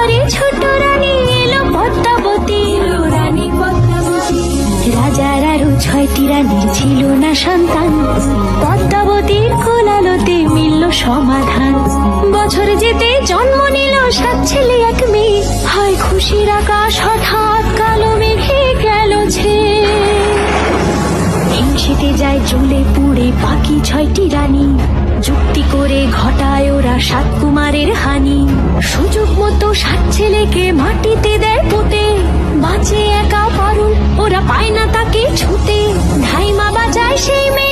করে ছোট রানী এলো পদ্মাবতী। রাজার আরো 6টি রানীর ছিল না সন্তান, পদ্মাবতীর কোলালোতে মিলল সমাধান। বছর যেতে জন্ম নিল 7 ছেলে 1 মেয়ে, হয় খুশির আকাশ হঠাৎ কালো মেঘে গেল ছেয়ে। হিংসেতে যায় জ্বলে পুড়ে বাকি 6টি রানী, যুক্তি করে ঘটায় ওরা 7 কুমারের হানি। সুযোগ মতো 7 ছেলেকে মাটিতে দেয় পুঁতে, বাঁচে একা পারুল ওরা পায় না তাকে ছুতে। ধাইমা বাজায় সেই মেয়ে